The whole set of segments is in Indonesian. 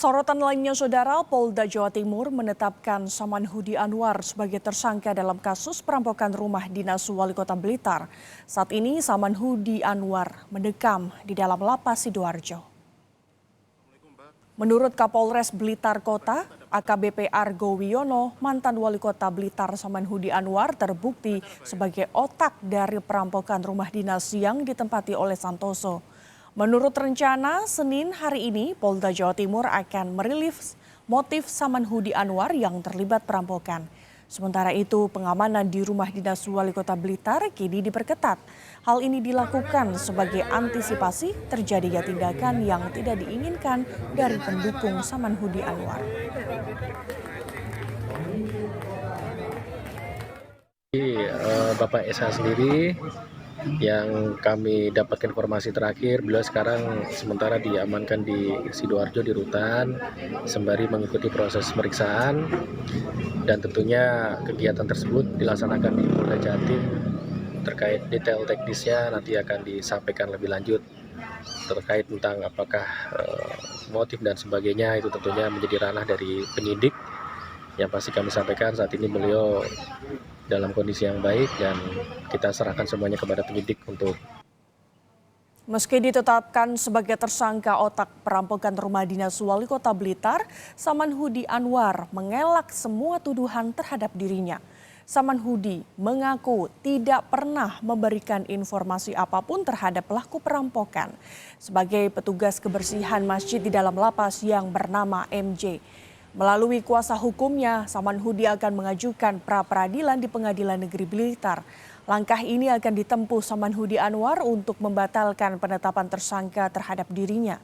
Sorotan lainnya, Saudara, Polda Jawa Timur menetapkan Samanhudi Anwar sebagai tersangka dalam kasus perampokan rumah dinas Wali Kota Blitar. Saat ini Samanhudi Anwar mendekam di dalam lapas Sidoarjo. Menurut Kapolres Blitar Kota, AKBP Argo Wiono, mantan Wali Kota Blitar Samanhudi Anwar terbukti sebagai otak dari perampokan rumah dinas yang ditempati oleh Santoso. Menurut rencana, Senin hari ini Polda Jawa Timur akan merilis motif Samanhudi Anwar yang terlibat perampokan. Sementara itu, pengamanan di rumah dinas Wali Kota Blitar kini diperketat. Hal ini dilakukan sebagai antisipasi terjadinya tindakan yang tidak diinginkan dari pendukung Samanhudi Anwar. Bapak SH sendiri yang kami dapatkan informasi terakhir, beliau sekarang sementara diamankan di Sidoarjo di Rutan sembari mengikuti proses pemeriksaan, dan tentunya kegiatan tersebut dilaksanakan di Polda Jatim. Terkait detail teknisnya nanti akan disampaikan lebih lanjut terkait tentang apakah motif dan sebagainya, itu tentunya menjadi ranah dari penyidik. Yang pasti kami sampaikan saat ini beliau dalam kondisi yang baik dan kita serahkan semuanya kepada penyidik untuk. Meski ditetapkan sebagai tersangka otak perampokan rumah dinas Wali Kota Blitar, Samanhudi Anwar mengelak semua tuduhan terhadap dirinya. Samanhudi mengaku tidak pernah memberikan informasi apapun terhadap pelaku perampokan. Sebagai petugas kebersihan masjid di dalam lapas yang bernama MJ. Melalui kuasa hukumnya, Samanhudi akan mengajukan pra-peradilan di Pengadilan Negeri Blitar. Langkah ini akan ditempuh Samanhudi Anwar untuk membatalkan penetapan tersangka terhadap dirinya.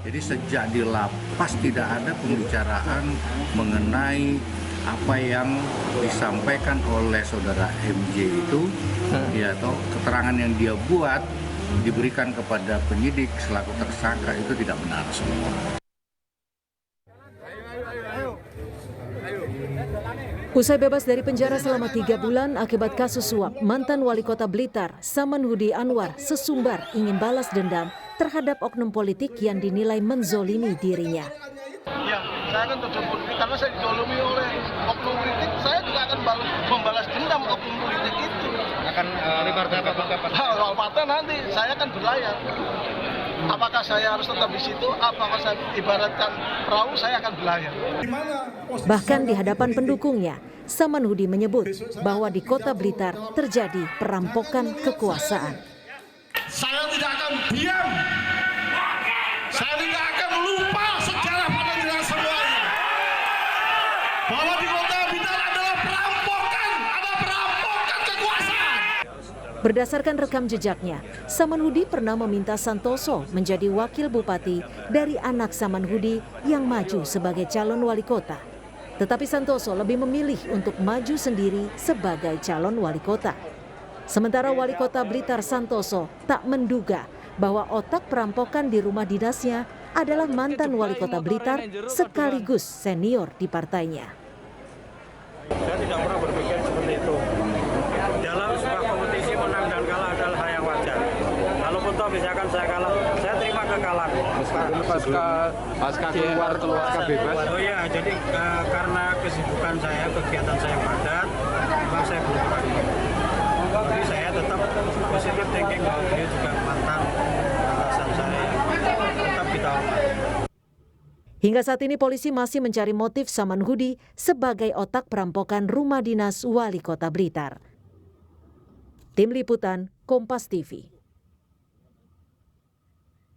Jadi sejak di lapas tidak ada pembicaraan mengenai apa yang disampaikan oleh saudara MJ itu, ya, atau keterangan yang dia buat diberikan kepada penyidik selaku tersangka itu tidak benar semua. Usai bebas dari penjara selama 3 bulan akibat kasus suap, mantan Wali Kota Blitar, Samanhudi Anwar, sesumbar ingin balas dendam terhadap oknum politik yang dinilai menzolimi dirinya. Ya, saya akan terjebak karena saya dizolimi oleh oknum politik. Saya juga akan membalas dendam oknum politik itu. Akan Soal paten nanti saya akan berlayar. Apakah saya harus tetap di situ? Apakah saya ibaratkan perahu, saya akan berlayar. Bahkan di hadapan pendukungnya, Samanhudi menyebut bahwa di Kota Blitar terjadi perampokan kekuasaan. Saya tidak akan diam. Saya tidak akan lupa sejarah pada kita semuanya. Bahwa di Kota Blitar adalah perampokan, ada perampokan kekuasaan. Berdasarkan rekam jejaknya, Samanhudi pernah meminta Santoso menjadi wakil bupati dari anak Samanhudi yang maju sebagai calon wali kota. Tetapi Santoso lebih memilih untuk maju sendiri sebagai calon wali kota. Sementara wali kota Blitar Santoso tak menduga bahwa otak perampokan di rumah dinasnya adalah mantan wali kota Blitar sekaligus senior di partainya. Saya tidak pernah berpikir seperti itu. Dalam sebuah kompetisi menang dan kalah adalah hal yang wajar. Kalaupun toh misalkan saya kalah, saya terima kekalahan. Pasca bebas. Oh iya, jadi karena kesibukan saya, kegiatan saya padat, memang saya belum pagi. Jadi saya tetap positif thinking bahwa dia juga mantan atasan saya. Tetap kita hormati. Hingga saat ini polisi masih mencari motif Samanhudi sebagai otak perampokan rumah dinas Wali Kota Blitar. Tim Liputan, Kompas TV.